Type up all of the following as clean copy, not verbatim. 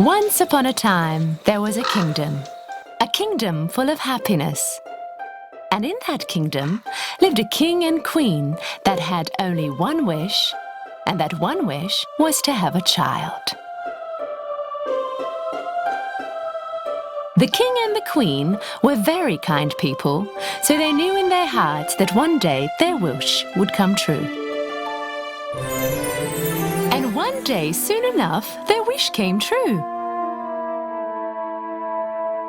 Once upon a time, there was a kingdom full of happiness. And in that kingdom lived a king and queen that had only one wish, and that one wish was to have a child. The king and the queen were very kind people, so they knew in their hearts that one day their wish would come true. And one day, soon enough, their wish came true.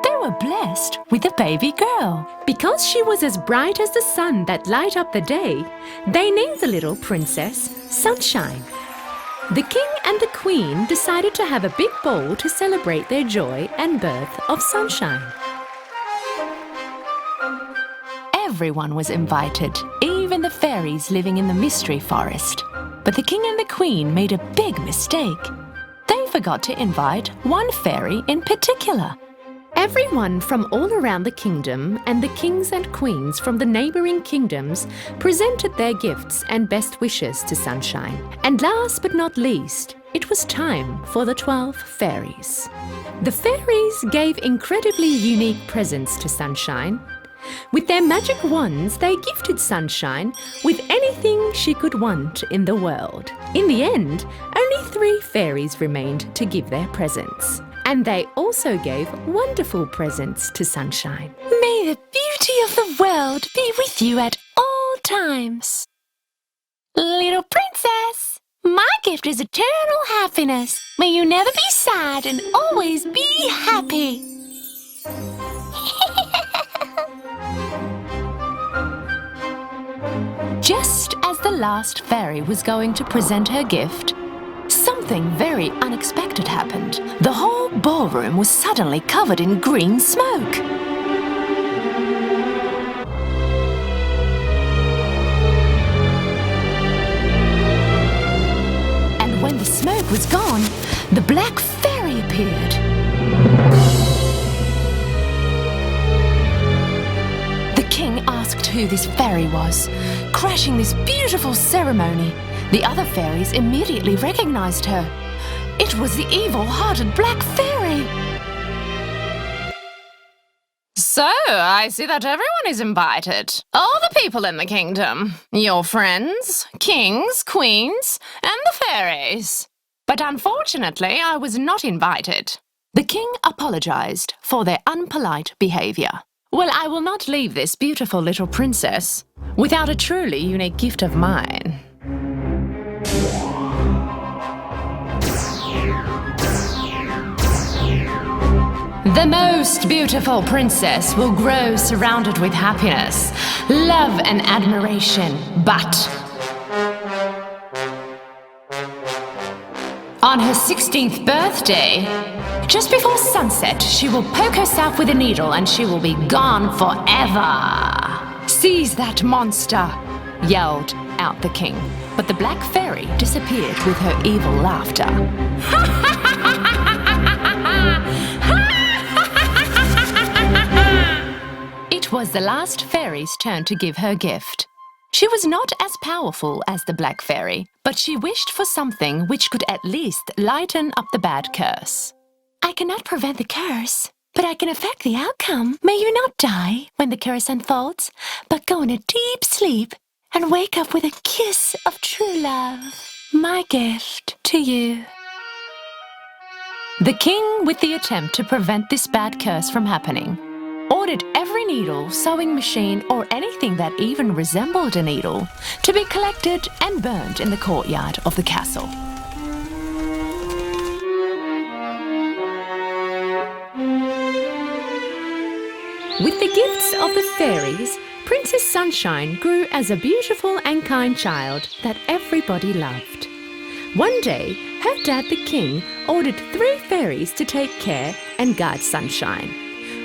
They were blessed with a baby girl. Because she was as bright as the sun that light up the day, they named the little princess Sunshine. The king and the queen decided to have a big ball to celebrate their joy and birth of Sunshine. Everyone was invited, even the fairies living in the mystery forest. But the king and the queen made a big mistake. They forgot to invite one fairy in particular. Everyone from all around the kingdom and the kings and queens from the neighboring kingdoms presented their gifts and best wishes to Sunshine. And last but not least, it was time for the 12 fairies. The fairies gave incredibly unique presents to Sunshine. With their magic wands, they gifted Sunshine with anything she could want in the world. In the end, only 3 fairies remained to give their presents. And they also gave wonderful presents to Sunshine. May the beauty of the world be with you at all times. Little princess, my gift is eternal happiness. May you never be sad and always be happy. Just as the last fairy was going to present her gift, something very unexpected happened. The whole ballroom was suddenly covered in green smoke. And when the smoke was gone, the black fairy appeared. The king asked who this fairy was, crashing this beautiful ceremony. The other fairies immediately recognized her. It was the evil-hearted Black Fairy. So, I see that everyone is invited. All the people in the kingdom. Your friends, kings, queens, and the fairies. But unfortunately, I was not invited. The king apologized for their unpolite behavior. Well, I will not leave this beautiful little princess without a truly unique gift of mine. The most beautiful princess will grow surrounded with happiness, love and admiration, but on her 16th birthday, just before sunset, she will poke herself with a needle and she will be gone forever. Seize that monster, yelled out the king. But the black fairy disappeared with her evil laughter. It was the last fairy's turn to give her gift. She was not as powerful as the black fairy, but she wished for something which could at least lighten up the bad curse. I cannot prevent the curse, but I can affect the outcome. May you not die when the curse unfolds, but go in a deep sleep and wake up with a kiss of true love. My gift to you. The king, with the attempt to prevent this bad curse from happening, ordered every needle, sewing machine, or anything that even resembled a needle to be collected and burned in the courtyard of the castle. With the gifts of the fairies, Princess Sunshine grew as a beautiful and kind child that everybody loved. One day, her dad the king ordered 3 fairies to take care and guard Sunshine,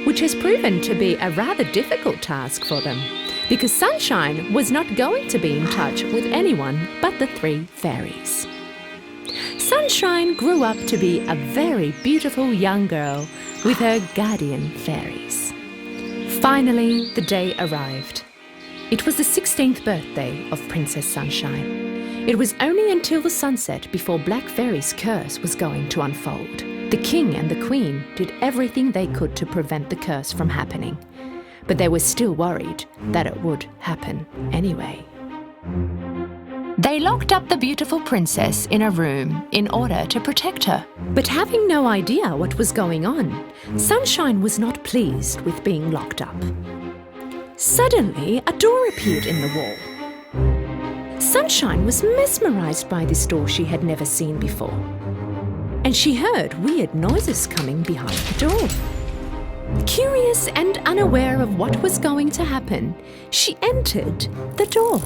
which has proven to be a rather difficult task for them, because Sunshine was not going to be in touch with anyone but the 3 fairies. Sunshine grew up to be a very beautiful young girl with her guardian fairies. Finally, the day arrived. It was the 16th birthday of Princess Sunshine. It was only until the sunset before Black Fairy's curse was going to unfold. The king and the queen did everything they could to prevent the curse from happening, but they were still worried that it would happen anyway. They locked up the beautiful princess in a room in order to protect her. But having no idea what was going on, Sunshine was not pleased with being locked up. Suddenly, a door appeared in the wall. Sunshine was mesmerized by this door she had never seen before, and she heard weird noises coming behind the door. Curious and unaware of what was going to happen, she entered the door.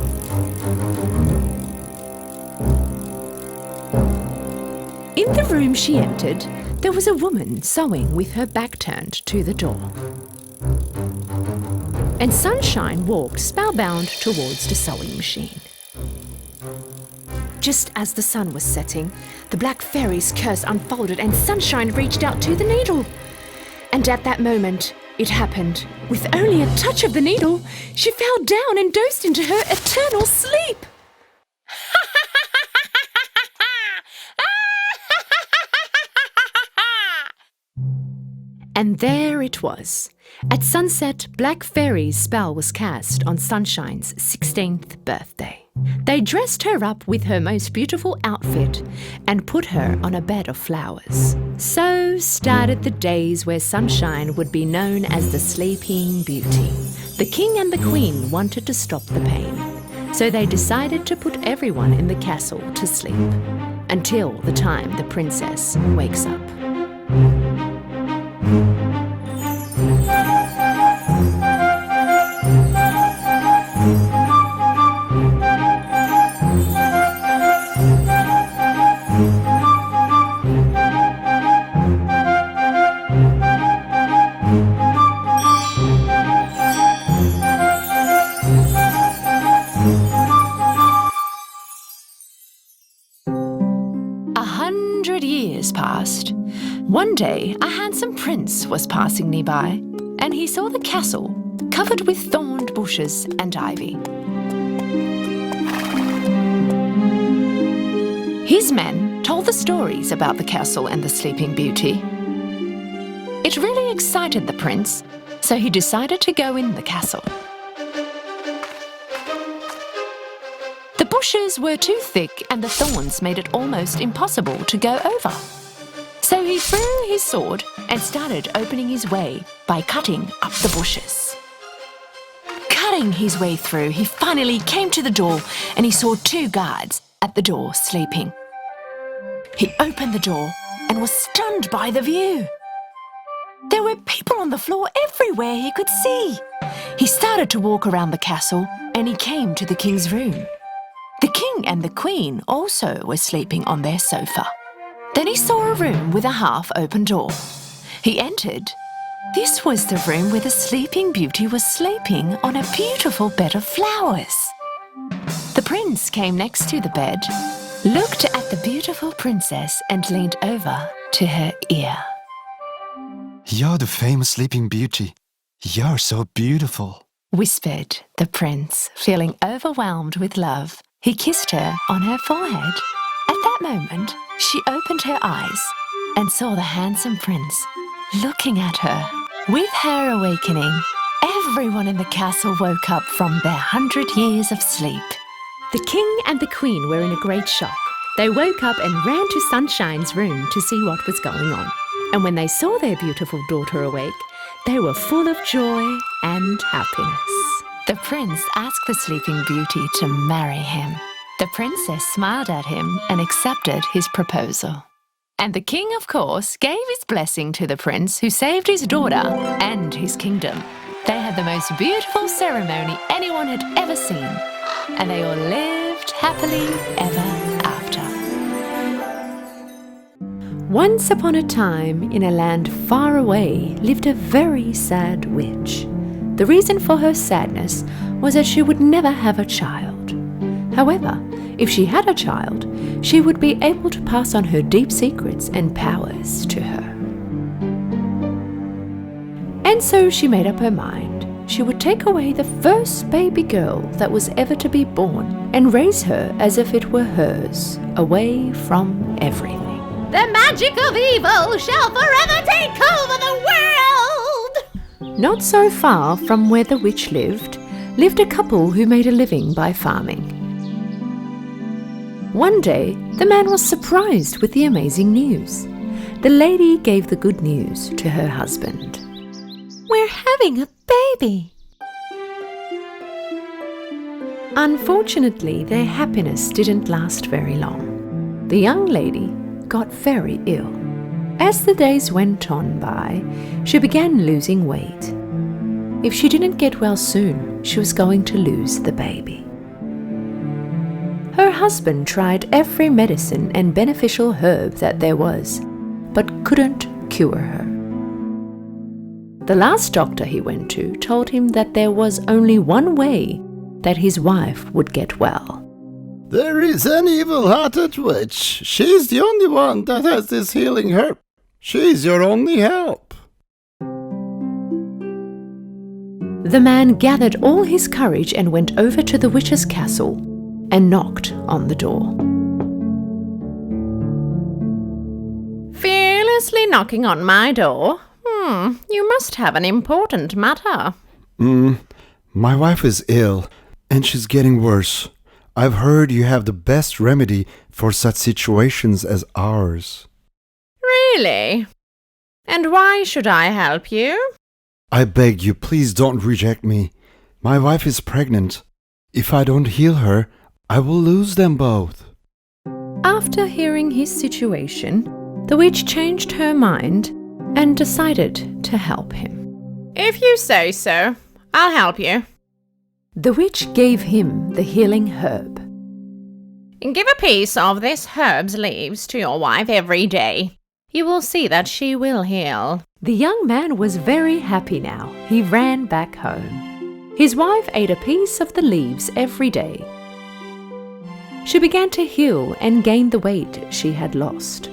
In the room she entered, there was a woman sewing with her back turned to the door. And Sunshine walked spellbound towards the sewing machine. Just as the sun was setting, the Black Fairy's curse unfolded and Sunshine reached out to the needle. And at that moment, it happened. With only a touch of the needle, she fell down and dozed into her eternal sleep. And there it was. At sunset, Black Fairy's spell was cast on Sunshine's 16th birthday. They dressed her up with her most beautiful outfit and put her on a bed of flowers. So started the days where Sunshine would be known as the Sleeping Beauty. The king and the queen wanted to stop the pain, so they decided to put everyone in the castle to sleep until the time the princess wakes up. 100 years passed. One day, a handsome prince was passing nearby, and he saw the castle covered with thorned bushes and ivy. His men told the stories about the castle and the Sleeping Beauty. It really excited the prince, so he decided to go in the castle. The bushes were too thick and the thorns made it almost impossible to go over. So he threw his sword and started opening his way by cutting up the bushes. Cutting his way through, he finally came to the door and he saw 2 guards at the door sleeping. He opened the door and was stunned by the view. There were people on the floor everywhere he could see. He started to walk around the castle and he came to the king's room. The king and the queen also were sleeping on their sofa. Then he saw a room with a half-open door. He entered. This was the room where the Sleeping Beauty was sleeping on a beautiful bed of flowers. The prince came next to the bed, looked at the beautiful princess and leaned over to her ear. You're the famous Sleeping Beauty. You're so beautiful, whispered the prince, feeling overwhelmed with love. He kissed her on her forehead. At that moment, she opened her eyes and saw the handsome prince looking at her. With her awakening, everyone in the castle woke up from their 100 years of sleep. The king and the queen were in a great shock. They woke up and ran to Sunshine's room to see what was going on. And when they saw their beautiful daughter awake, they were full of joy and happiness. The prince asked the Sleeping Beauty to marry him. The princess smiled at him and accepted his proposal. And the king, of course, gave his blessing to the prince who saved his daughter and his kingdom. They had the most beautiful ceremony anyone had ever seen, and they all lived happily ever after. Once upon a time, in a land far away, lived a very sad witch. The reason for her sadness was that she would never have a child. However, if she had a child, she would be able to pass on her deep secrets and powers to her. And so she made up her mind. She would take away the first baby girl that was ever to be born and raise her as if it were hers, away from everything. The magic of evil shall forever take over the world! Not so far from where the witch lived a couple who made a living by farming. One day, the man was surprised with the amazing news. The lady gave the good news to her husband. We're having a baby! Unfortunately, their happiness didn't last very long. The young lady got very ill. As the days went on by, she began losing weight. If she didn't get well soon, she was going to lose the baby. Her husband tried every medicine and beneficial herb that there was, but couldn't cure her. The last doctor he went to told him that there was only one way that his wife would get well. There is an evil-hearted witch. She's the only one that has this healing herb. She's your only help. The man gathered all his courage and went over to the witch's castle and knocked on the door. Fearlessly knocking on my door? You must have an important matter. My wife is ill, and she's getting worse. I've heard you have the best remedy for such situations as ours. Really? And why should I help you? I beg you, please don't reject me. My wife is pregnant. If I don't heal her, I will lose them both. After hearing his situation, the witch changed her mind and decided to help him. If you say so, I'll help you. The witch gave him the healing herb. Give a piece of this herb's leaves to your wife every day. You will see that she will heal. The young man was very happy now. He ran back home. His wife ate a piece of the leaves every day. She began to heal and gain the weight she had lost.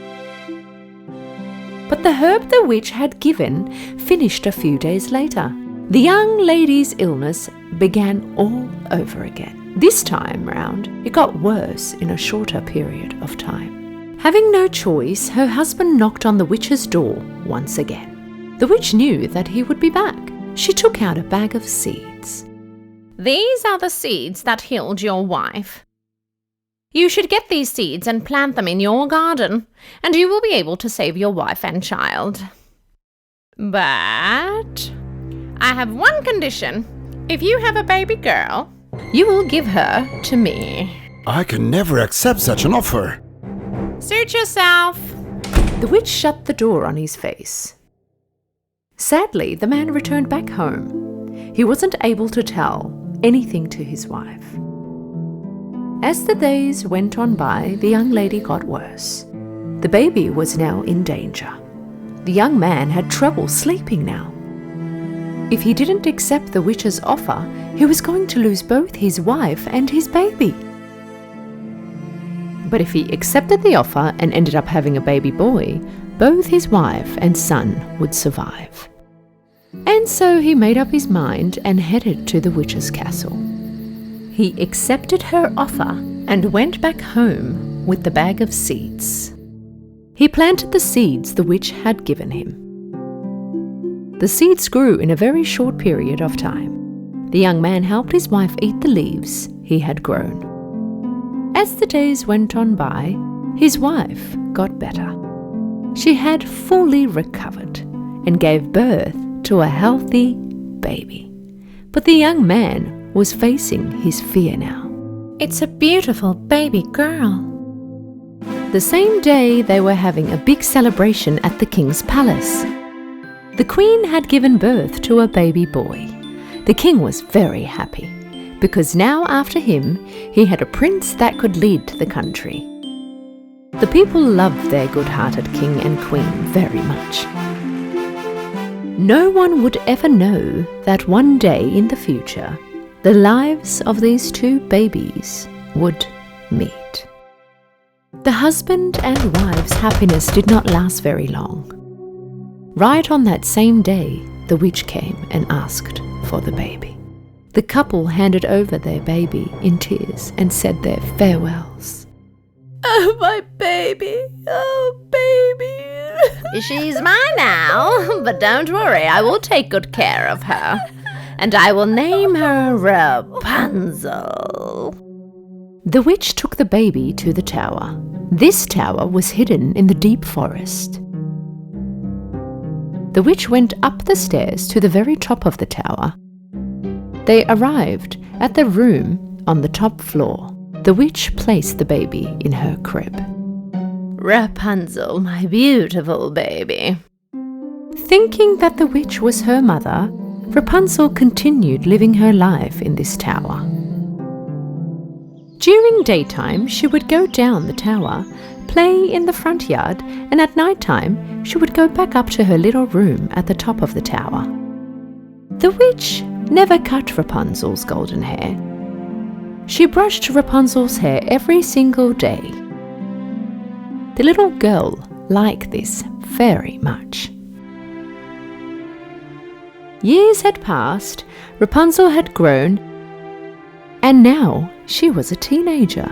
But the herb the witch had given finished a few days later. The young lady's illness began all over again. This time round, it got worse in a shorter period of time. Having no choice, her husband knocked on the witch's door once again. The witch knew that he would be back. She took out a bag of seeds. These are the seeds that healed your wife. You should get these seeds and plant them in your garden, and you will be able to save your wife and child. But I have one condition. If you have a baby girl, you will give her to me. I can never accept such an offer. Suit yourself. The witch shut the door on his face. Sadly, the man returned back home. He wasn't able to tell anything to his wife. As the days went on by, the young lady got worse. The baby was now in danger. The young man had trouble sleeping now. If he didn't accept the witch's offer, he was going to lose both his wife and his baby. But if he accepted the offer and ended up having a baby boy, both his wife and son would survive. And so he made up his mind and headed to the witch's castle. He accepted her offer and went back home with the bag of seeds. He planted the seeds the witch had given him. The seeds grew in a very short period of time. The young man helped his wife eat the leaves he had grown. As the days went on by, his wife got better. She had fully recovered and gave birth to a healthy baby. But the young man was facing his fear now. It's a beautiful baby girl. The same day, they were having a big celebration at the king's palace. The queen had given birth to a baby boy. The king was very happy, because now after him, he had a prince that could lead the country. The people loved their good-hearted king and queen very much. No one would ever know that one day in the future, the lives of these two babies would meet. The husband and wife's happiness did not last very long. Right on that same day, the witch came and asked for the baby. The couple handed over their baby in tears and said their farewells. Oh, my baby. Oh, baby. She's mine now, but don't worry, I will take good care of her. And I will name her Rapunzel. The witch took the baby to the tower. This tower was hidden in the deep forest. The witch went up the stairs to the very top of the tower. They arrived at the room on the top floor. The witch placed the baby in her crib. Rapunzel, my beautiful baby. Thinking that the witch was her mother, Rapunzel continued living her life in this tower. During daytime, she would go down the tower, play in the front yard, and at night time, she would go back up to her little room at the top of the tower. The witch never cut Rapunzel's golden hair. She brushed Rapunzel's hair every single day. The little girl liked this very much. Years had passed, Rapunzel had grown, and now she was a teenager.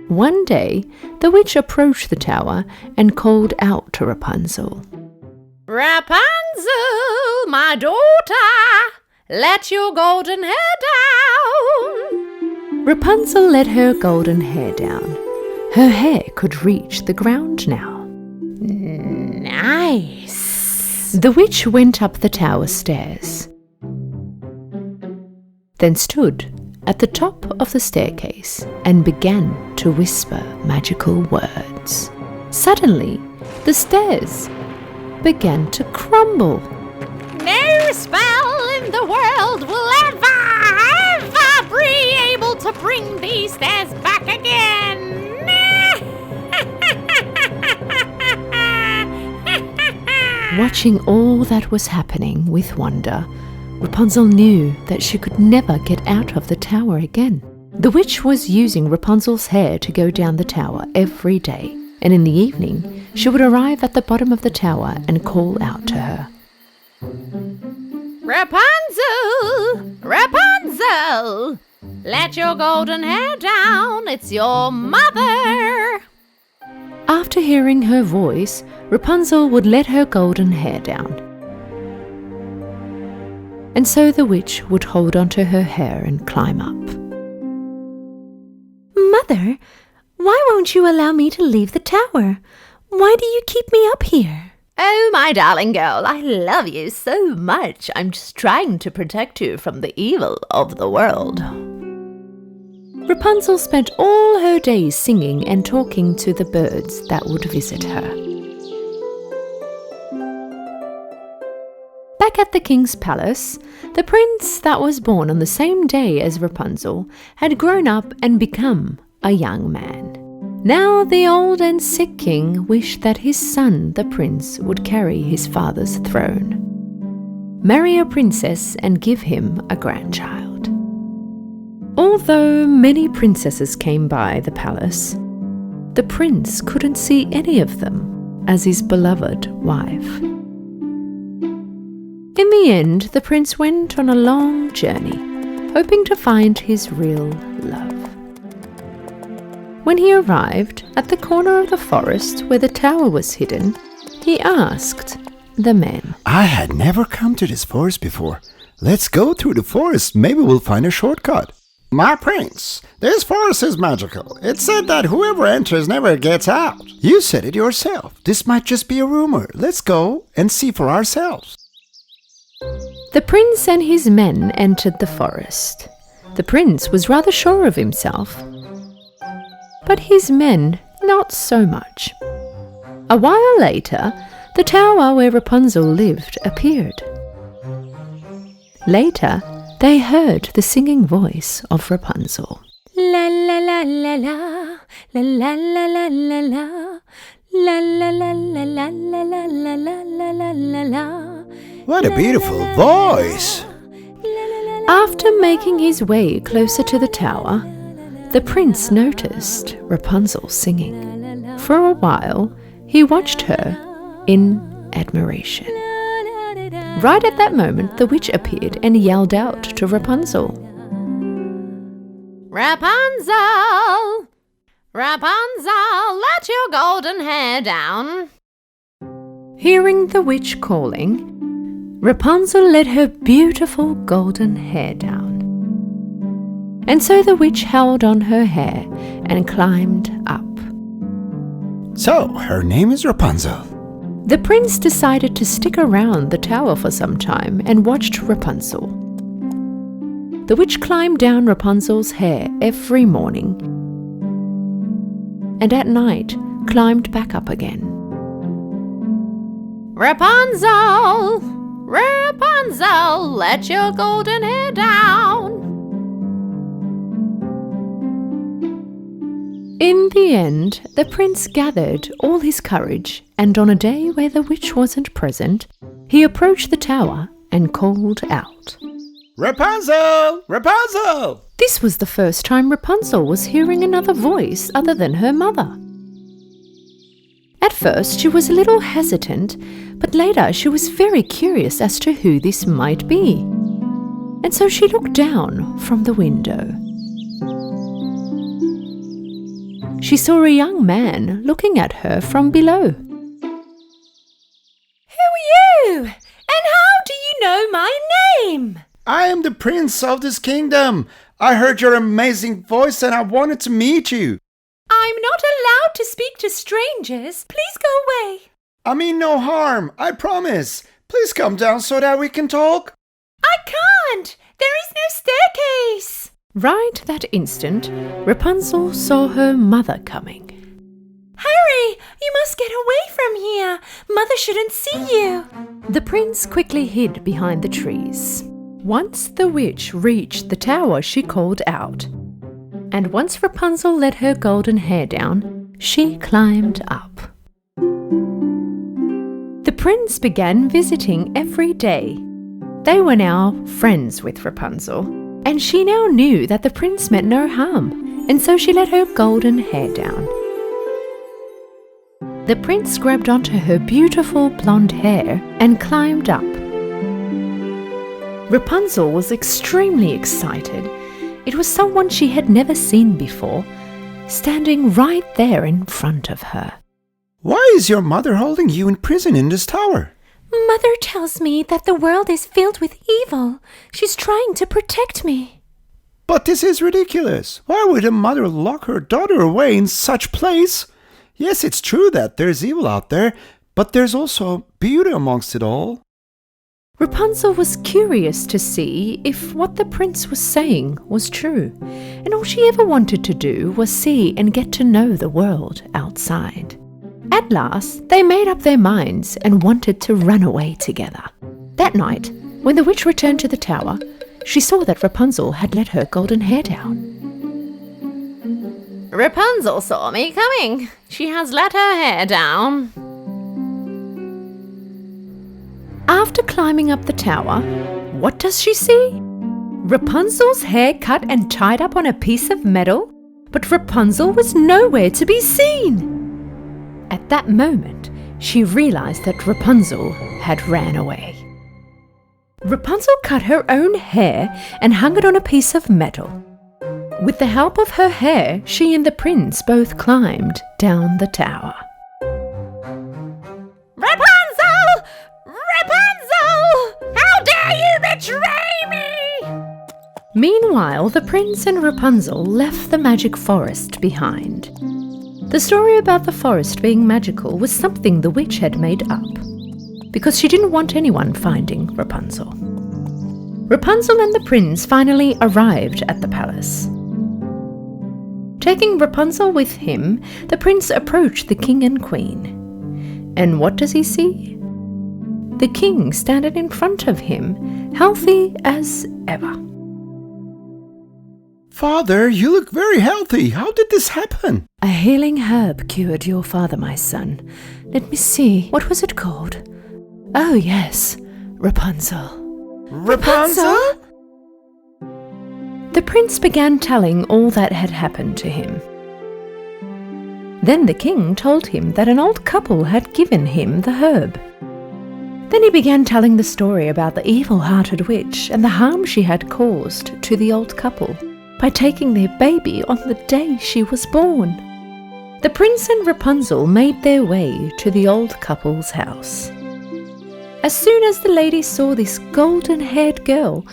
One day, the witch approached the tower and called out to Rapunzel. Rapunzel, my daughter, let your golden hair down. Rapunzel let her golden hair down. Her hair could reach the ground now. Nice. The witch went up the tower stairs, then stood at the top of the staircase and began to whisper magical words. Suddenly, the stairs began to crumble. No spell in the world will ever be able to bring these stairs back again. Watching all that was happening with wonder, Rapunzel knew that she could never get out of the tower again. The witch was using Rapunzel's hair to go down the tower every day, and in the evening she would arrive at the bottom of the tower and call out to her. Rapunzel! Rapunzel! Let your golden hair down, it's your mother! After hearing her voice, Rapunzel would let her golden hair down. And so the witch would hold onto her hair and climb up. Mother, why won't you allow me to leave the tower? Why do you keep me up here? Oh, my darling girl, I love you so much. I'm just trying to protect you from the evil of the world. Rapunzel spent all her days singing and talking to the birds that would visit her. Back at the king's palace, the prince that was born on the same day as Rapunzel had grown up and become a young man. Now the old and sick king wished that his son, the prince, would carry his father's throne, marry a princess and give him a grandchild. Although many princesses came by the palace, the prince couldn't see any of them as his beloved wife. In the end, the prince went on a long journey, hoping to find his real love. When he arrived at the corner of the forest where the tower was hidden, he asked the men, I had never come to this forest before. Let's go through the forest. Maybe we'll find a shortcut. My prince, this forest is magical. It's said that whoever enters never gets out. You said it yourself. This might just be a rumor. Let's go and see for ourselves. The prince and his men entered the forest. The prince was rather sure of himself, but his men not so much. A while later, the tower where Rapunzel lived appeared. Later, they heard the singing voice of Rapunzel. La la la la la, la la la la la la, la la la la la la la la la la la la. What a beautiful voice! After making his way closer to the tower, the prince noticed Rapunzel singing. For a while, he watched her in admiration. Right at that moment, the witch appeared and yelled out to Rapunzel. Rapunzel! Rapunzel, let your golden hair down. Hearing the witch calling, Rapunzel let her beautiful golden hair down. And so the witch held on her hair and climbed up. So, her name is Rapunzel. The prince decided to stick around the tower for some time and watched Rapunzel. The witch climbed down Rapunzel's hair every morning, and at night climbed back up again. Rapunzel, Rapunzel, let your golden hair down. In the end, the prince gathered all his courage, and on a day where the witch wasn't present, he approached the tower and called out, Rapunzel! Rapunzel! This was the first time Rapunzel was hearing another voice other than her mother. At first, she was a little hesitant, but later she was very curious as to who this might be. And so she looked down from the window. She saw a young man looking at her from below. Who are you? And how do you know my name? I am the prince of this kingdom. I heard your amazing voice and I wanted to meet you. I'm not allowed to speak to strangers. Please go away. I mean no harm, I promise. Please come down so that we can talk. I can't. There is no staircase. Right that instant, Rapunzel saw her mother coming. Hurry! You must get away from here. Mother shouldn't see you. The prince quickly hid behind the trees. Once the witch reached the tower, she called out. And once Rapunzel let her golden hair down, she climbed up. The prince began visiting every day. They were now friends with Rapunzel, and she now knew that the prince meant no harm, and so she let her golden hair down. The prince grabbed onto her beautiful blonde hair and climbed up. Rapunzel was extremely excited. It was someone she had never seen before, standing right there in front of her. Why is your mother holding you in prison in this tower? Mother tells me that the world is filled with evil. She's trying to protect me. But this is ridiculous. Why would a mother lock her daughter away in such place? Yes, it's true that there's evil out there, but there's also beauty amongst it all. Rapunzel was curious to see if what the prince was saying was true, and all she ever wanted to do was see and get to know the world outside. At last, they made up their minds and wanted to run away together. That night, when the witch returned to the tower, she saw that Rapunzel had let her golden hair down. Rapunzel saw me coming. She has let her hair down. After climbing up the tower, what does she see? Rapunzel's hair cut and tied up on a piece of metal, but Rapunzel was nowhere to be seen. At that moment, she realized that Rapunzel had ran away. Rapunzel cut her own hair and hung it on a piece of metal. With the help of her hair, she and the prince both climbed down the tower. Rapunzel! Rapunzel! How dare you betray me! Meanwhile, the prince and Rapunzel left the magic forest behind. The story about the forest being magical was something the witch had made up, because she didn't want anyone finding Rapunzel. Rapunzel and the prince finally arrived at the palace. Taking Rapunzel with him, the prince approached the king and queen. And what does he see? The king standing in front of him, healthy as ever. Father, you look very healthy. How did this happen? A healing herb cured your father, my son. Let me see, what was it called? Oh yes, Rapunzel. Rapunzel? The prince began telling all that had happened to him. Then the king told him that an old couple had given him the herb. Then he began telling the story about the evil-hearted witch and the harm she had caused to the old couple by taking their baby on the day she was born. The prince and Rapunzel made their way to the old couple's house. As soon as the lady saw this golden-haired girl,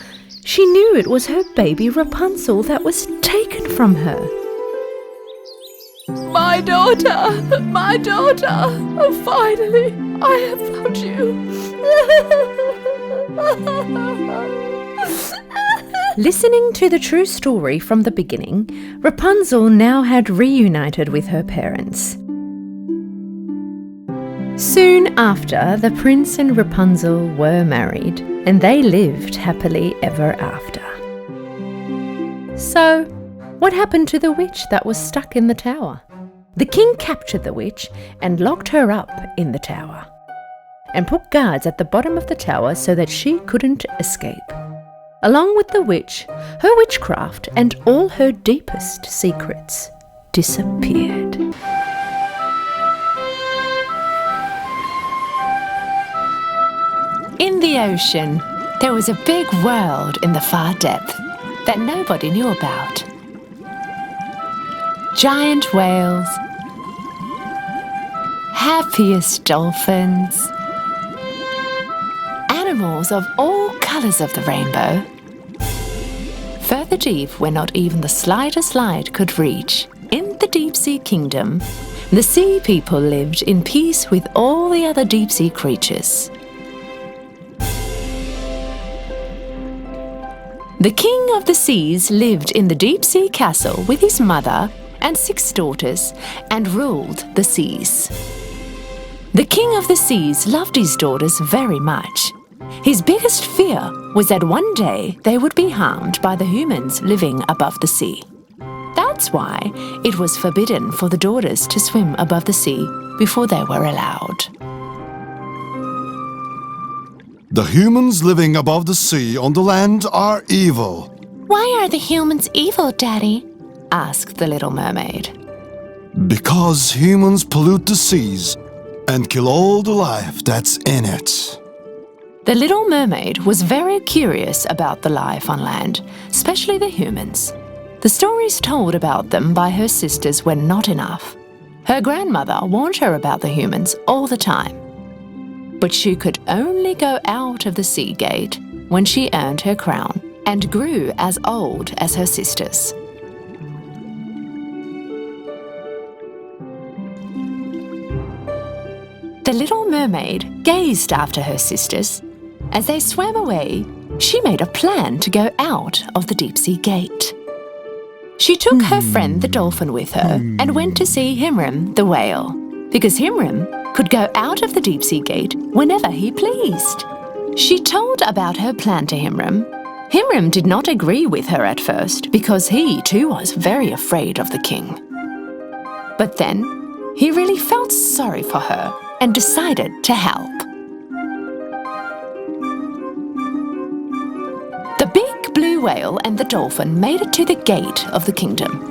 she knew it was her baby Rapunzel that was taken from her. My daughter! My daughter! Oh, finally, I have found you! Listening to the true story from the beginning, Rapunzel now had reunited with her parents. Soon after, the prince and Rapunzel were married, and they lived happily ever after. So, what happened to the witch that was stuck in the tower? The king captured the witch and locked her up in the tower, and put guards at the bottom of the tower so that she couldn't escape. Along with the witch, her witchcraft and all her deepest secrets disappeared. In the ocean, there was a big world in the far depth that nobody knew about. Giant whales, happiest dolphins, animals of all colours of the rainbow. Further deep, where not even the slightest light could reach, in the deep-sea kingdom, the sea people lived in peace with all the other deep-sea creatures. The king of the seas lived in the deep-sea castle with his mother and 6 daughters and ruled the seas. The king of the seas loved his daughters very much. His biggest fear was that one day they would be harmed by the humans living above the sea. That's why it was forbidden for the daughters to swim above the sea before they were allowed. The humans living above the sea on the land are evil. Why are the humans evil, Daddy? Asked the Little Mermaid. Because humans pollute the seas and kill all the life that's in it. The Little Mermaid was very curious about the life on land, especially the humans. The stories told about them by her sisters were not enough. Her grandmother warned her about the humans all the time. But she could only go out of the sea gate when she earned her crown and grew as old as her sisters. The Little Mermaid gazed after her sisters. As they swam away, she made a plan to go out of the deep-sea gate. She took her friend the dolphin with her and went to see Himram the whale, because Himram could go out of the deep-sea gate whenever he pleased. She told about her plan to Himram. Himram did not agree with her at first because he too was very afraid of the king. But then he really felt sorry for her and decided to help. The big blue whale and the dolphin made it to the gate of the kingdom.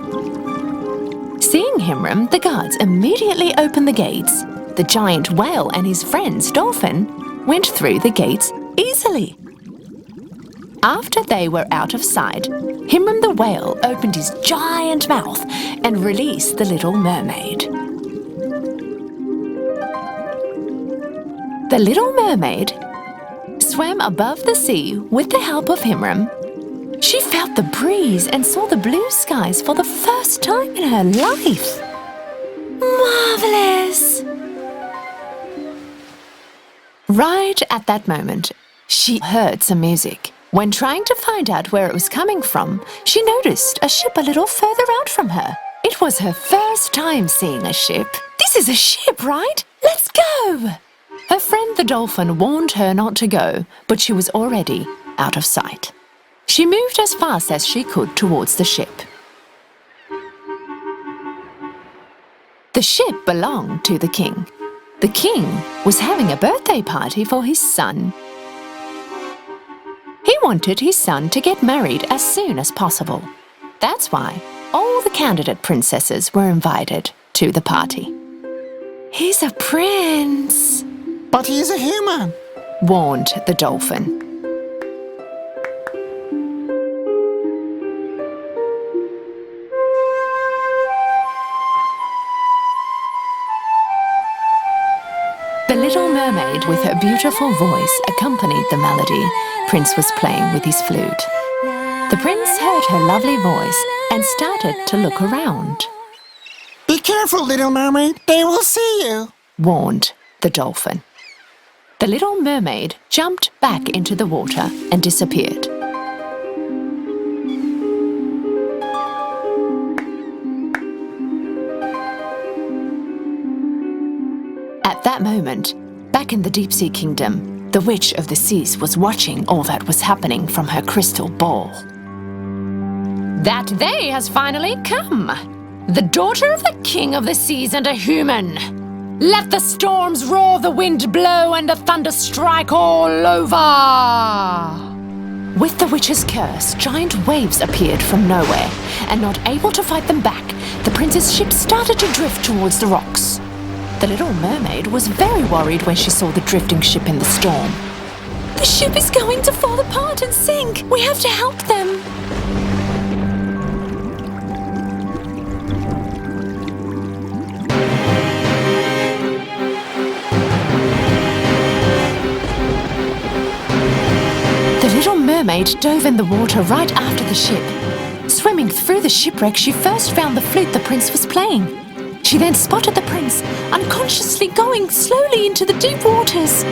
Seeing Himram, the guards immediately opened the gates. The giant whale and his friends, dolphin, went through the gates easily. After they were out of sight, Himram the whale opened his giant mouth and released the Little Mermaid. The Little Mermaid swam above the sea with the help of Himram. She felt the breeze and saw the blue skies for the first time in her life. Marvelous! Right at that moment, she heard some music. When trying to find out where it was coming from, she noticed a ship a little further out from her. It was her first time seeing a ship. This is a ship, right? Let's go! Her friend the dolphin warned her not to go, but she was already out of sight. She moved as fast as she could towards the ship. The ship belonged to the king. The king was having a birthday party for his son. He wanted his son to get married as soon as possible. That's why all the candidate princesses were invited to the party. He's a prince, But he's a human. warned the dolphin. mermaid with her beautiful voice accompanied the melody Prince was playing with his flute. The prince heard her lovely voice and started to look around. Be careful, little mermaid. They will see you. Warned the dolphin. The little mermaid jumped back into the water and disappeared. At that moment, back in the deep-sea kingdom, the Witch of the Seas was watching all that was happening from her crystal ball. That day has finally come. The daughter of the King of the Seas and a human. Let the storms roar, the wind blow, and the thunder strike all over. With the witch's curse, giant waves appeared from nowhere, and not able to fight them back, the prince's ship started to drift towards the rocks. The little mermaid was very worried when she saw the drifting ship in the storm. The ship is going to fall apart and sink. We have to help them. The little mermaid dove in the water right after the ship. Swimming through the shipwreck, she first found the flute the prince was playing. She then spotted the prince, unconsciously going slowly into the deep waters.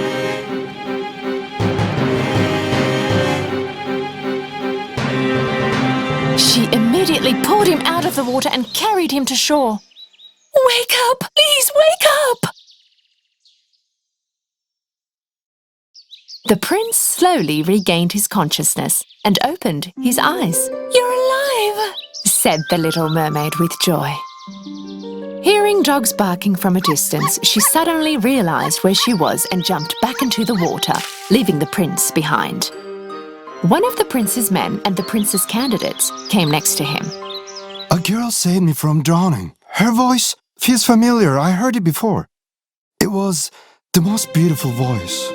She immediately pulled him out of the water and carried him to shore. Wake up! Please wake up! The prince slowly regained his consciousness and opened his eyes. You're alive! Said the little mermaid with joy. Hearing dogs barking from a distance, she suddenly realized where she was and jumped back into the water, leaving the prince behind. One of the prince's men and the prince's candidates came next to him. A girl saved me from drowning. Her voice feels familiar. I heard it before. It was the most beautiful voice.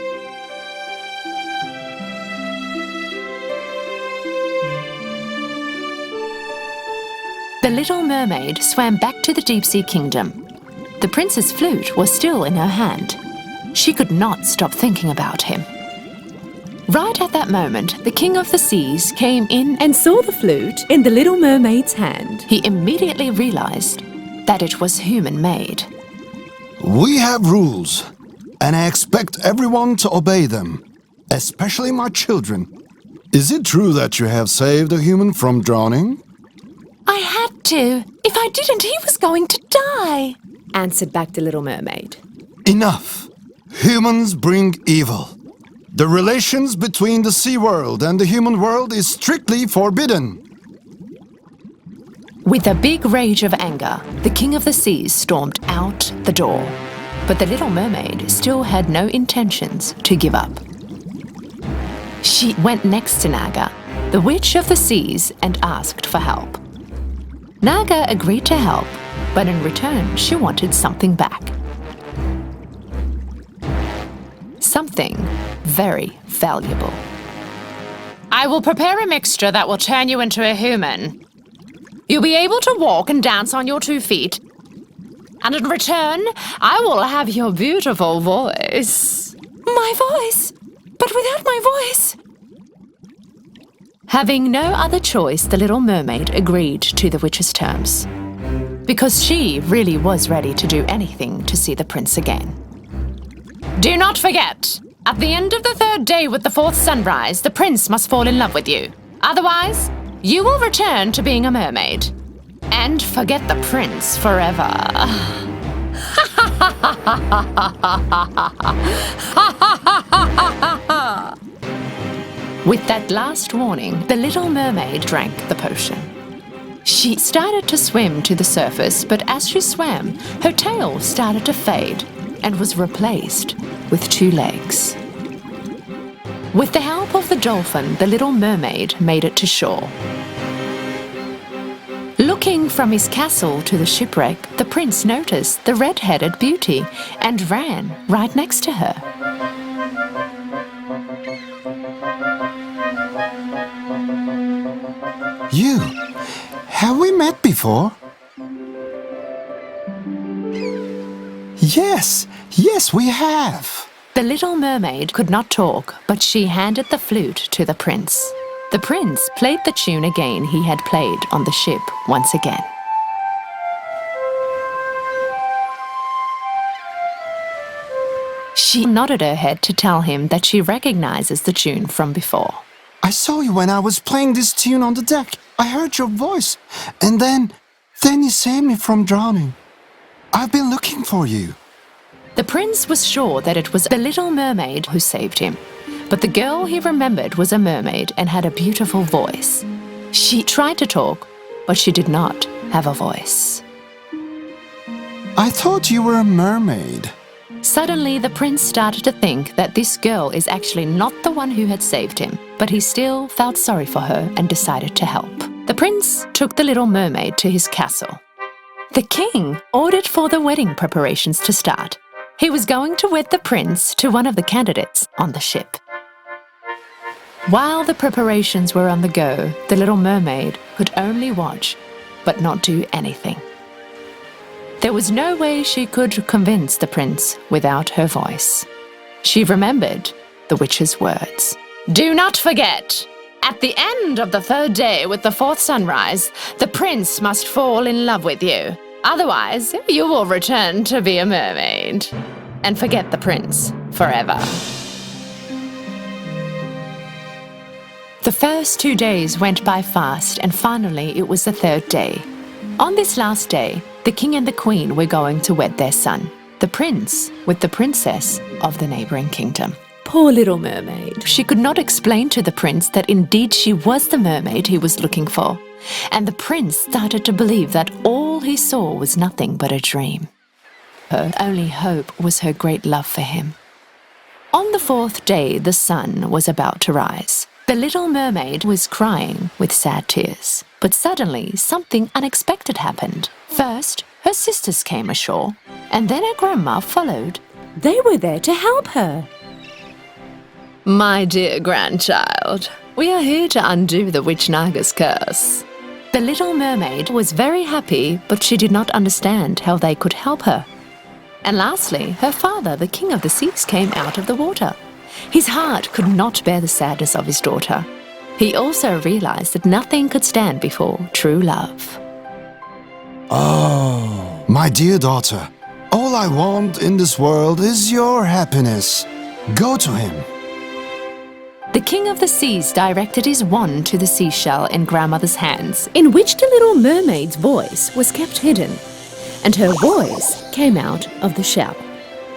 The little mermaid swam back to the deep-sea kingdom. The prince's flute was still in her hand. She could not stop thinking about him. Right at that moment, the King of the Seas came in And saw the flute in the little mermaid's hand. he immediately realized that it was human-made. We have rules, and I expect everyone to obey them, especially my children. Is it true that you have saved a human from drowning? I had to. If I didn't, he was going to die. Answered back the little mermaid. Enough! Humans bring evil. The relations between the sea world and the human world is strictly forbidden. With a big rage of anger, the King of the Seas stormed out the door. But the little mermaid still had no intentions to give up. She went next to Naga, the Witch of the Seas, and asked for help. Naga agreed to help, but in return she wanted something back. Something very valuable. I will prepare a mixture that will turn you into a human. You'll be able to walk and dance on your 2 feet. And in return, I will have your beautiful voice. My voice! But without my voice! Having no other choice, the little mermaid agreed to the witch's terms. Because she really was ready to do anything to see the prince again. Do not forget, at the end of the 3rd day with the 4th sunrise, the prince must fall in love with you. Otherwise, you will return to being a mermaid. And forget the prince forever. With that last warning, the little mermaid drank the potion. She started to swim to the surface, but as she swam, her tail started to fade and was replaced with 2 legs. With the help of the dolphin, the little mermaid made it to shore. Looking from his castle to the shipwreck, the prince noticed the red-headed beauty and ran right next to her. You, have we met before? Yes, we have. The little mermaid could not talk, but she handed the flute to the prince. The prince played the tune again he had played on the ship once again. She nodded her head to tell him that she recognizes the tune from before. I saw you when I was playing this tune on the deck. I heard your voice. And then you saved me from drowning. I've been looking for you. The prince was sure that it was the little mermaid who saved him. But the girl he remembered was a mermaid and had a beautiful voice. She tried to talk, but she did not have a voice. I thought you were a mermaid. Suddenly, the prince started to think that this girl is actually not the one who had saved him, but he still felt sorry for her and decided to help. The prince took the little mermaid to his castle. The king ordered for the wedding preparations to start. He was going to wed the prince to one of the candidates on the ship. While the preparations were on the go, the little mermaid could only watch, but not do anything. There was no way she could convince the prince without her voice. She remembered the witch's words. Do not forget, at the end of the 3rd day with the 4th sunrise, the prince must fall in love with you. Otherwise, you will return to be a mermaid and forget the prince forever. The first 2 days went by fast, and finally it was the 3rd day. On this last day, the king and the queen were going to wed their son, the prince with the princess of the neighboring kingdom. Poor little mermaid. She could not explain to the prince that indeed she was the mermaid he was looking for, and the prince started to believe that all he saw was nothing but a dream. Her only hope was her great love for him. On the 4th day, the sun was about to rise. The little mermaid was crying with sad tears, but suddenly something unexpected happened. First, her sisters came ashore, and then her grandma followed. They were there to help her. My dear grandchild, we are here to undo the witch Naga's curse. The little mermaid was very happy, but she did not understand how they could help her. And lastly, her father, the king of the seas, came out of the water. His heart could not bear the sadness of his daughter. He also realized that nothing could stand before true love. Oh, my dear daughter, all I want in this world is your happiness. Go to him. The king of the seas directed his wand to the seashell in grandmother's hands. In which the little mermaid's voice was kept hidden, and her voice came out of the shell.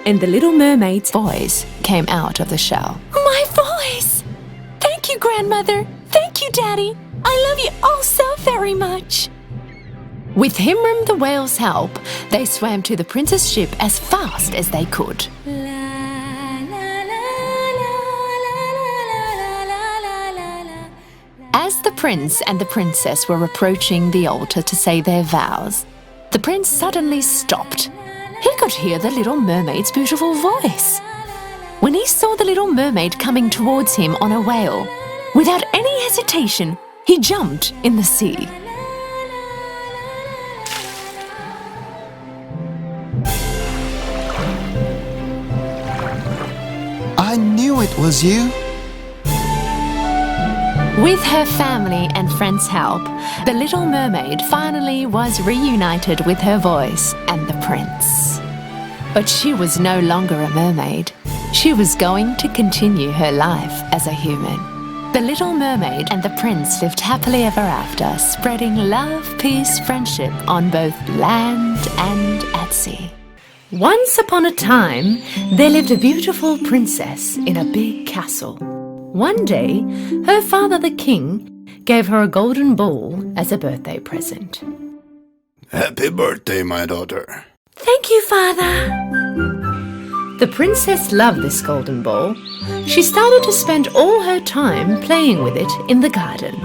And the little mermaid's voice came out of the shell. My voice! Thank you, grandmother. Thank you, daddy. I love you all so very much. With Himram the whale's help, they swam to the prince's ship as fast as they could. As the prince and the princess were approaching the altar to say their vows, the prince suddenly stopped. He could hear the little mermaid's beautiful voice. When he saw the little mermaid coming towards him on a whale, without any hesitation, he jumped in the sea. I knew it was you. With her family and friends' help, the little mermaid finally was reunited with her voice and the prince. But she was no longer a mermaid. She was going to continue her life as a human. The little mermaid and the prince lived happily ever after, spreading love, peace, friendship on both land and at sea. Once upon a time, there lived a beautiful princess in a big castle. One day, her father, the king, gave her a golden ball as a birthday present. Happy birthday, my daughter. Thank you, Father. The princess loved this golden ball. She started to spend all her time playing with it in the garden.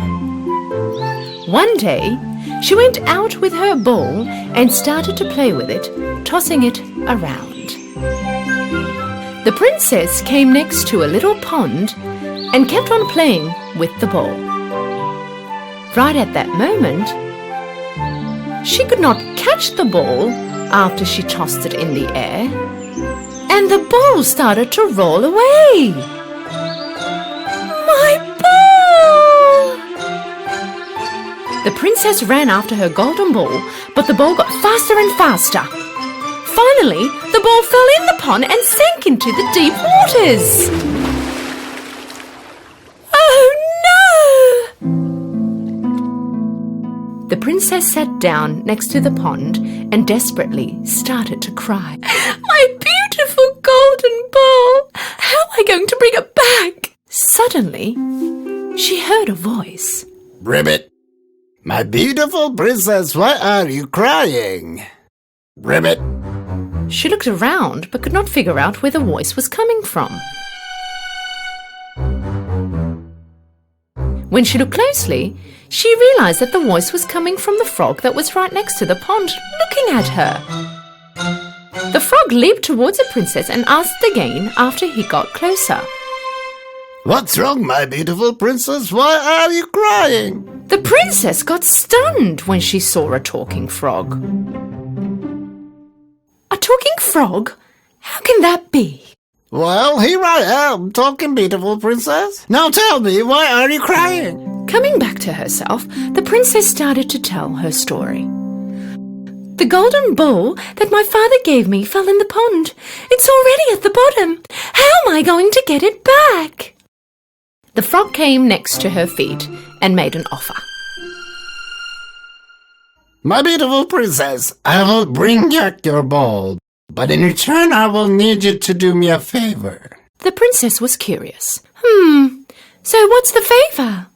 One day, she went out with her ball and started to play with it, tossing it around. The princess came next to a little pond and kept on playing with the ball. Right at that moment, she could not catch the ball after she tossed it in the air, and the ball started to roll away. My ball! The princess ran after her golden ball, but the ball got faster and faster. Finally, the ball fell in the pond and sank into the deep waters. Oh no! The princess sat down next to the pond and desperately started to cry. My beautiful golden ball! How am I going to bring it back? Suddenly, she heard a voice. Ribbit, my beautiful princess, why are you crying? Ribbit. She looked around but could not figure out where the voice was coming from. When she looked closely, she realized that the voice was coming from the frog that was right next to the pond, looking at her. The frog leaped towards the princess and asked again after he got closer. What's wrong, my beautiful princess? Why are you crying? The princess got stunned when she saw a talking frog. A talking frog? How can that be? Well, here I am, talking, beautiful princess. Now tell me, why are you crying? Coming back to herself, the princess started to tell her story. The golden ball that my father gave me fell in the pond. It's already at the bottom. How am I going to get it back? The frog came next to her feet and made an offer. My beautiful princess, I will bring back your ball, but in return I will need you to do me a favor. The princess was curious. So what's the favor?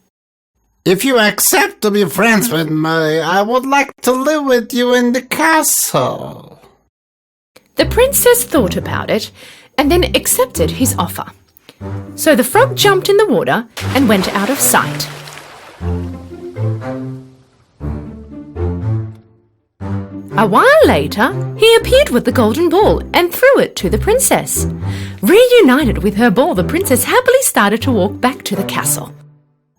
If you accept to be friends with me, I would like to live with you in the castle. The princess thought about it and then accepted his offer. So the frog jumped in the water and went out of sight. A while later, he appeared with the golden ball and threw it to the princess. Reunited with her ball, the princess happily started to walk back to the castle.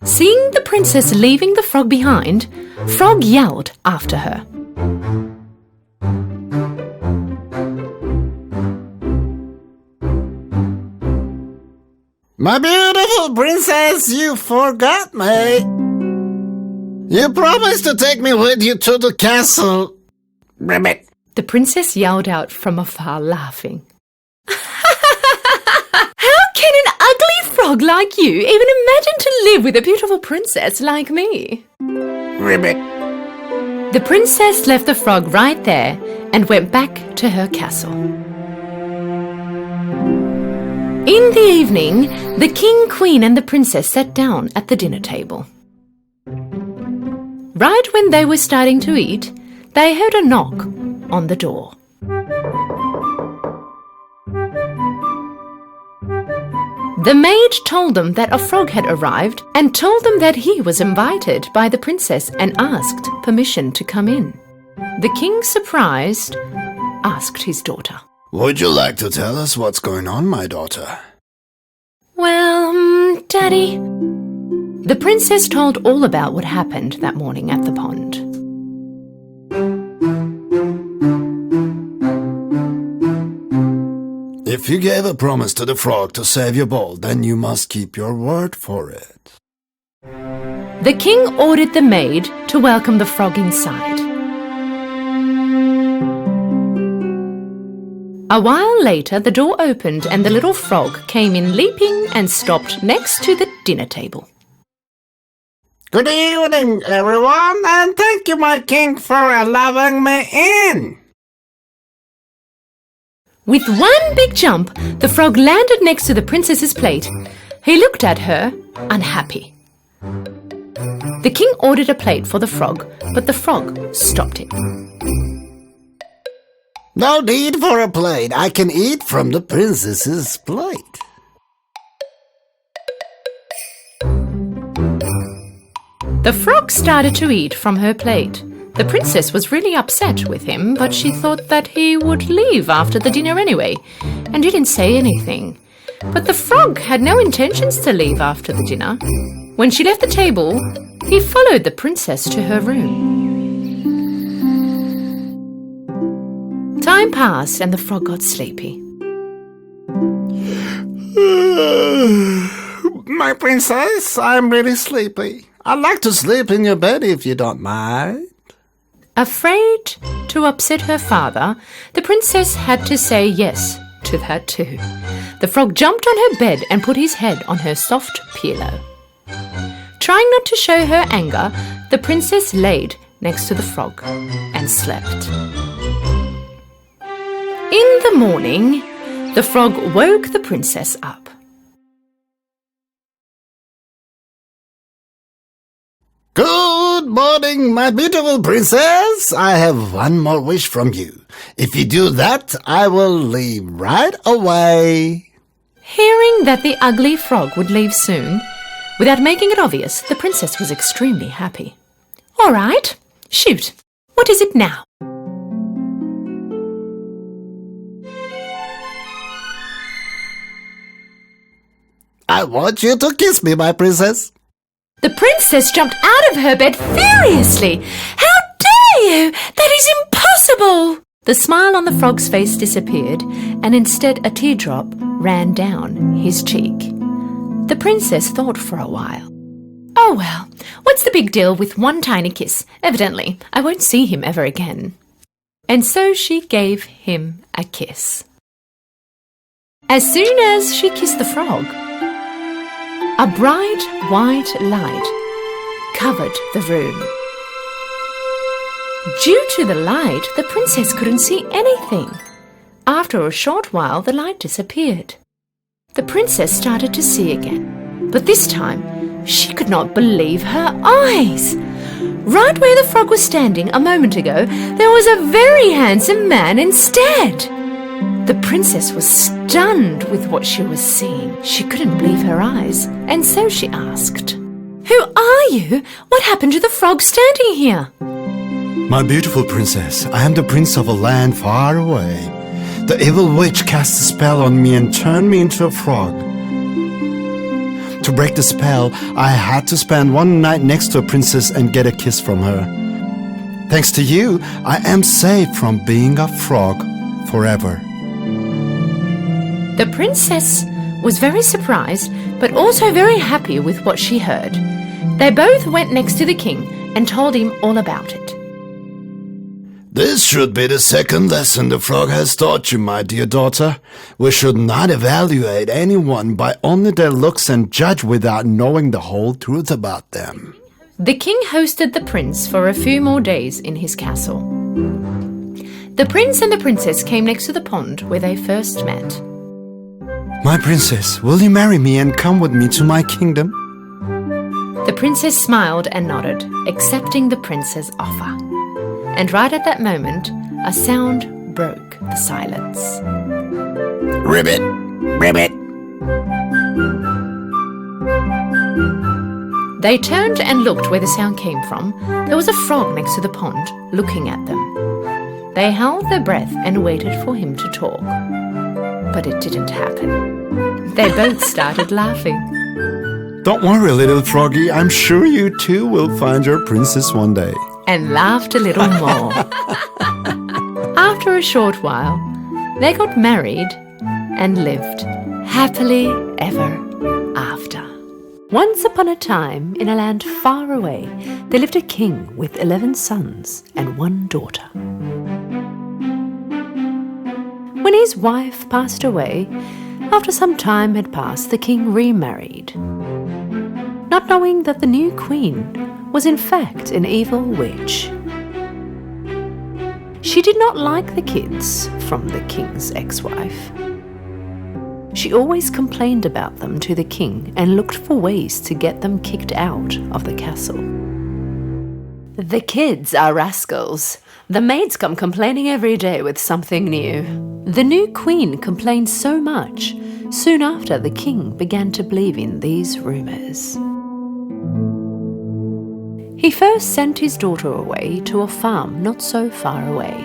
Seeing the princess leaving the frog behind, Frog yelled after her. My beautiful princess, you forgot me. You promised to take me with you to the castle. Ribbit. The princess yelled out from afar, laughing. How can an ugly frog like you even imagine to live with a beautiful princess like me? Ribbit. The princess left the frog right there and went back to her castle. In the evening, the king, queen, and the princess sat down at the dinner table. Right when they were starting to eat, they heard a knock on the door. The maid told them that a frog had arrived and told them that he was invited by the princess and asked permission to come in. The king, surprised, asked his daughter. Would you like to tell us what's going on, my daughter? Well, Daddy, the princess told all about what happened that morning at the pond. If you gave a promise to the frog to save your ball, then you must keep your word for it. The king ordered the maid to welcome the frog inside. A while later, the door opened and the little frog came in leaping and stopped next to the dinner table. Good evening, everyone, and thank you, my king, for allowing me in. With one big jump, the frog landed next to the princess's plate. He looked at her, unhappy. The king ordered a plate for the frog, but the frog stopped him. No need for a plate. I can eat from the princess's plate. The frog started to eat from her plate. The princess was really upset with him, but she thought that he would leave after the dinner anyway, and didn't say anything. But the frog had no intentions to leave after the dinner. When she left the table, he followed the princess to her room. Time passed and the frog got sleepy. My princess, I'm really sleepy. I'd like to sleep in your bed if you don't mind. Afraid to upset her father, the princess had to say yes to that too. The frog jumped on her bed and put his head on her soft pillow. Trying not to show her anger, the princess laid next to the frog and slept. In the morning, the frog woke the princess up. Good morning, my beautiful princess. I have one more wish from you. If you do that, I will leave right away. Hearing that the ugly frog would leave soon, without making it obvious, the princess was extremely happy. All right, shoot. What is it now? I want you to kiss me, my princess. The princess jumped out of her bed furiously. How dare you! That is impossible! The smile on the frog's face disappeared, and instead a teardrop ran down his cheek. The princess thought for a while. Oh well, what's the big deal with one tiny kiss? Evidently, I won't see him ever again. And so she gave him a kiss. As soon as she kissed the frog, a bright white light covered the room. Due to the light, the princess couldn't see anything. After a short while, the light disappeared. The princess started to see again, but this time she could not believe her eyes. Right where the frog was standing a moment ago, there was a very handsome man instead. The princess was stunned with what she was seeing. She couldn't believe her eyes, and so she asked, "Who are you? What happened to the frog standing here?" My beautiful princess, I am the prince of a land far away. The evil witch cast a spell on me and turned me into a frog. To break the spell, I had to spend one night next to a princess and get a kiss from her. Thanks to you, I am safe from being a frog forever. The princess was very surprised, but also very happy with what she heard. They both went next to the king and told him all about it. This should be the second lesson the frog has taught you, my dear daughter. We should not evaluate anyone by only their looks and judge without knowing the whole truth about them. The king hosted the prince for a few more days in his castle. The prince and the princess came next to the pond where they first met. My princess, will you marry me and come with me to my kingdom? The princess smiled and nodded, accepting the prince's offer. And right at that moment, a sound broke the silence. Ribbit, ribbit. They turned and looked where the sound came from. There was a frog next to the pond, looking at them. They held their breath and waited for him to talk. But it didn't happen. They both started laughing. Don't worry, little froggy. I'm sure you too will find your princess one day. And laughed a little more. After a short while, they got married and lived happily ever after. Once upon a time, in a land far away, there lived a king with 11 sons and 1 daughter. When his wife passed away, after some time had passed, the king remarried, not knowing that the new queen was in fact an evil witch. She did not like the kids from the king's ex-wife. She always complained about them to the king and looked for ways to get them kicked out of the castle. The kids are rascals. The maids come complaining every day with something new. The new queen complained so much, soon after the king began to believe in these rumours. He first sent his daughter away to a farm not so far away.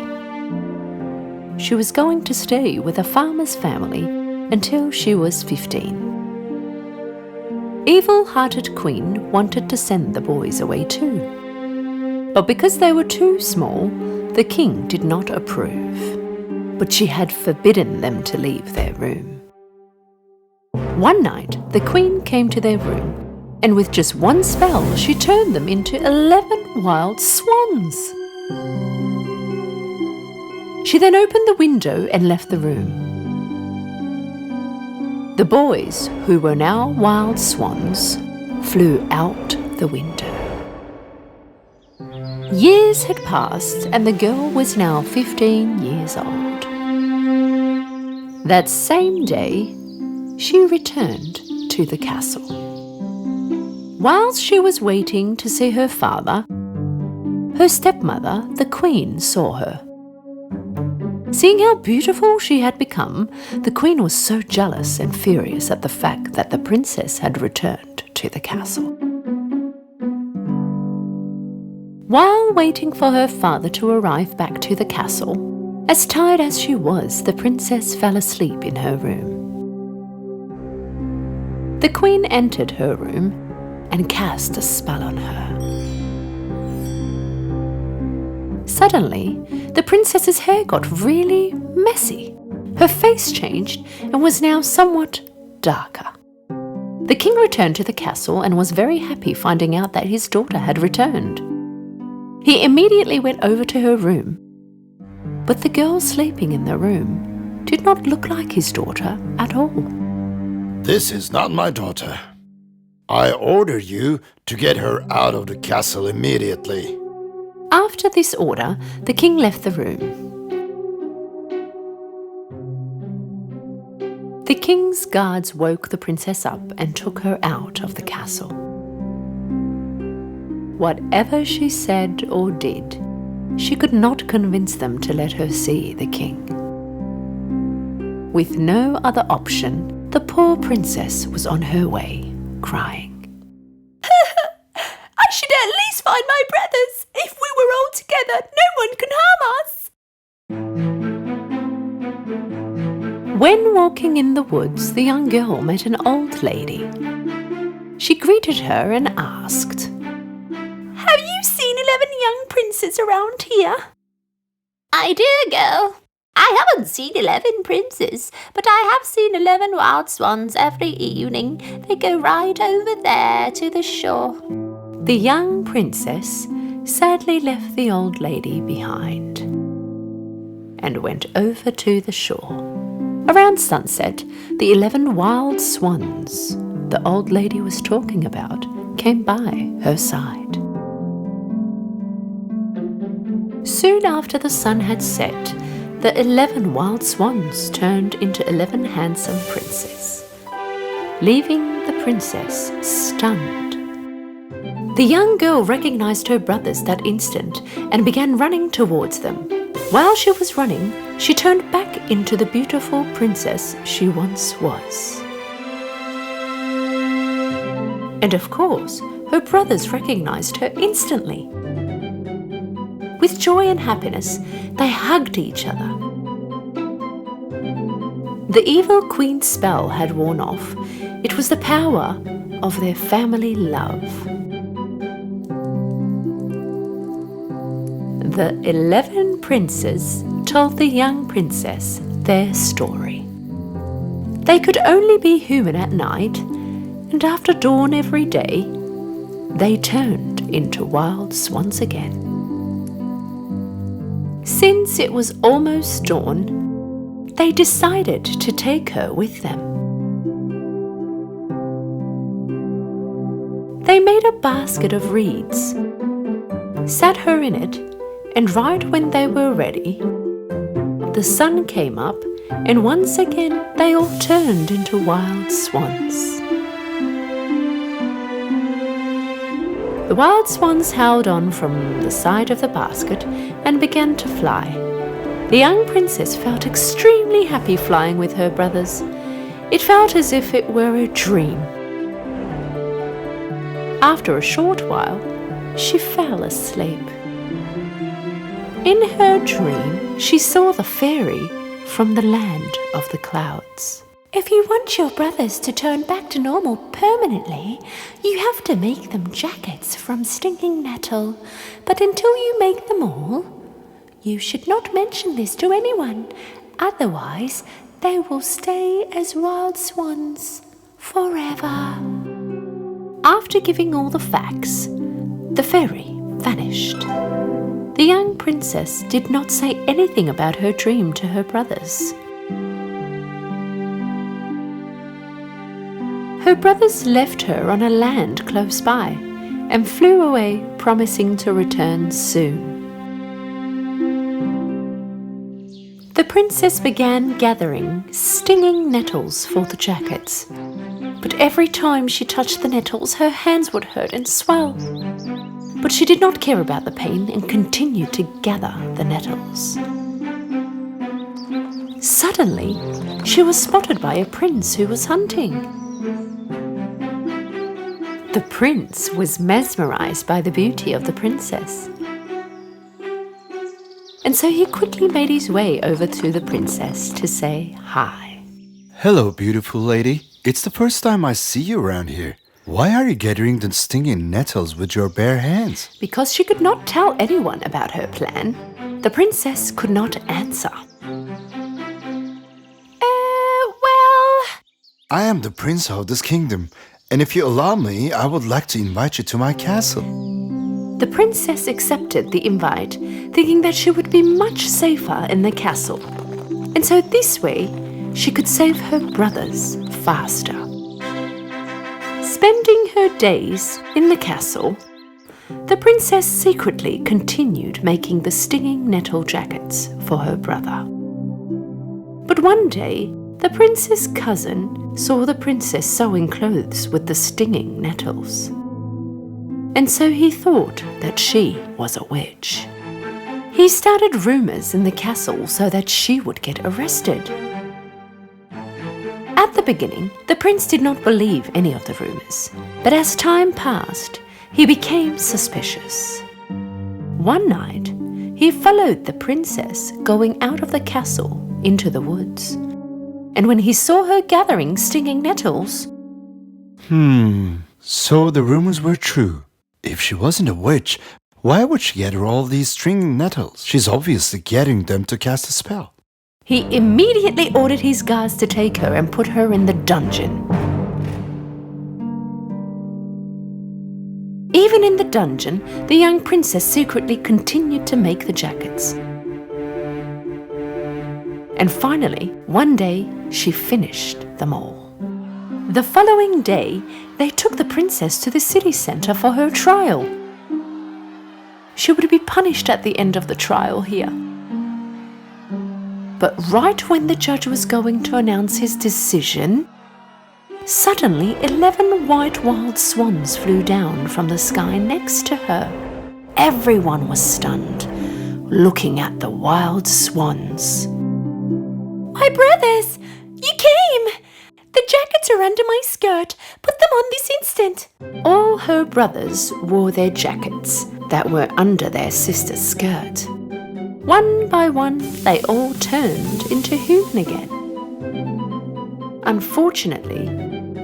She was going to stay with a farmer's family until she was 15. Evil-hearted Queen wanted to send the boys away too. But because they were too small, the king did not approve. But she had forbidden them to leave their room. One night, the queen came to their room, and with just one spell, she turned them into 11 wild swans. She then opened the window and left the room. The boys, who were now wild swans, flew out the window. Years had passed, and the girl was now 15 years old. That same day, she returned to the castle. Whilst she was waiting to see her father, her stepmother, the queen, saw her. Seeing how beautiful she had become, the queen was so jealous and furious at the fact that the princess had returned to the castle. While waiting for her father to arrive back to the castle, as tired as she was, the princess fell asleep in her room. The queen entered her room and cast a spell on her. Suddenly, the princess's hair got really messy. Her face changed and was now somewhat darker. The king returned to the castle and was very happy finding out that his daughter had returned. He immediately went over to her room, but the girl sleeping in the room did not look like his daughter at all. This is not my daughter. I order you to get her out of the castle immediately. After this order, the king left the room. The king's guards woke the princess up and took her out of the castle. Whatever she said or did, she could not convince them to let her see the king. With no other option, the poor princess was on her way, crying. I should at least find my brothers. If we were all together, no one can harm us. When walking in the woods, the young girl met an old lady. She greeted her and asked, Have you seen 11 young princes around here? I do, girl. I haven't seen 11 princes, but I have seen 11 wild swans every evening. They go right over there to the shore. The young princess sadly left the old lady behind and went over to the shore. Around sunset, the 11 wild swans the old lady was talking about came by her side. Soon after the sun had set, the 11 wild swans turned into 11 handsome princes, leaving the princess stunned. The young girl recognized her brothers that instant and began running towards them. While she was running, she turned back into the beautiful princess she once was. And of course, her brothers recognized her instantly. With joy and happiness, they hugged each other. The evil queen's spell had worn off. It was the power of their family love. The 11 princes told the young princess their story. They could only be human at night, and after dawn every day, they turned into wild swans again. Since it was almost dawn, they decided to take her with them. They made a basket of reeds, sat her in it, and right when they were ready, the sun came up, and once again they all turned into wild swans. The wild swans held on from the side of the basket and began to fly. The young princess felt extremely happy flying with her brothers. It felt as if it were a dream. After a short while, she fell asleep. In her dream, she saw the fairy from the land of the clouds. If you want your brothers to turn back to normal permanently, you have to make them jackets from stinging nettle. But until you make them all, you should not mention this to anyone. Otherwise, they will stay as wild swans forever. After giving all the facts, the fairy vanished. The young princess did not say anything about her dream to her brothers. Her brothers left her on a land close by and flew away, promising to return soon. The princess began gathering stinging nettles for the jackets, but every time she touched the nettles, her hands would hurt and swell. But she did not care about the pain and continued to gather the nettles. Suddenly, she was spotted by a prince who was hunting. The prince was mesmerized by the beauty of the princess, and so he quickly made his way over to the princess to say hi. Hello, beautiful lady. It's the first time I see you around here. Why are you gathering the stinging nettles with your bare hands? Because she could not tell anyone about her plan, the princess could not answer. I am the prince of this kingdom, and if you allow me, I would like to invite you to my castle. The princess accepted the invite, thinking that she would be much safer in the castle. And so this way, she could save her brothers faster. Spending her days in the castle, the princess secretly continued making the stinging nettle jackets for her brother. But one day, the prince's cousin saw the princess sewing clothes with the stinging nettles. And so he thought that she was a witch. He started rumors in the castle so that she would get arrested. At the beginning, the prince did not believe any of the rumors, but as time passed, he became suspicious. One night, he followed the princess going out of the castle into the woods. And when he saw her gathering stinging nettles... So the rumors were true. If she wasn't a witch, why would she gather all these stinging nettles? She's obviously gathering them to cast a spell. He immediately ordered his guards to take her and put her in the dungeon. Even in the dungeon, the young princess secretly continued to make the jackets. And finally, one day, she finished them all. The following day, they took the princess to the city centre for her trial. She would be punished at the end of the trial here. But right when the judge was going to announce his decision, suddenly 11 white wild swans flew down from the sky next to her. Everyone was stunned, looking at the wild swans. My brothers, you came! The jackets are under my skirt. Put them on this instant. All her brothers wore their jackets that were under their sister's skirt. One by one, they all turned into human again. Unfortunately,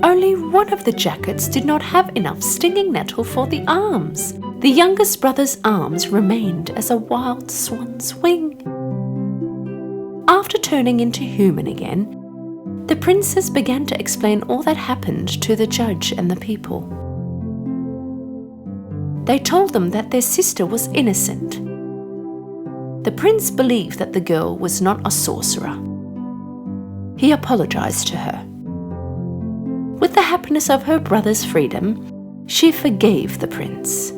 only one of the jackets did not have enough stinging nettle for the arms. The youngest brother's arms remained as a wild swan's wing. After turning into human again, the princess began to explain all that happened to the judge and the people. They told them that their sister was innocent. The prince believed that the girl was not a sorcerer. He apologized to her. With the happiness of her brother's freedom, she forgave the prince.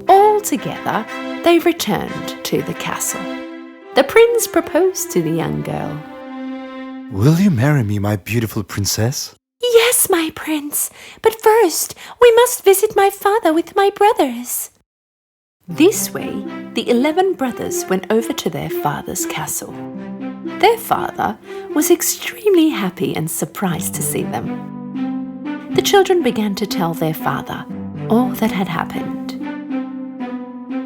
All together, they returned to the castle. The prince proposed to the young girl. Will you marry me, my beautiful princess? Yes, my prince. But first, we must visit my father with my brothers. This way, the 11 brothers went over to their father's castle. Their father was extremely happy and surprised to see them. The children began to tell their father all that had happened.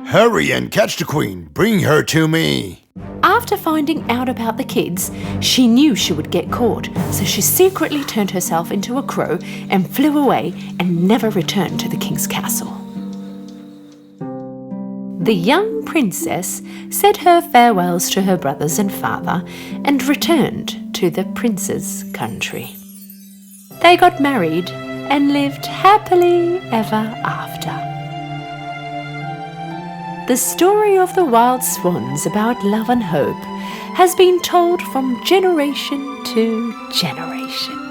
Hurry and catch the queen. Bring her to me. After finding out about the kids, she knew she would get caught, so she secretly turned herself into a crow and flew away and never returned to the king's castle. The young princess said her farewells to her brothers and father and returned to the prince's country. They got married and lived happily ever after. The story of the wild swans about love and hope has been told from generation to generation.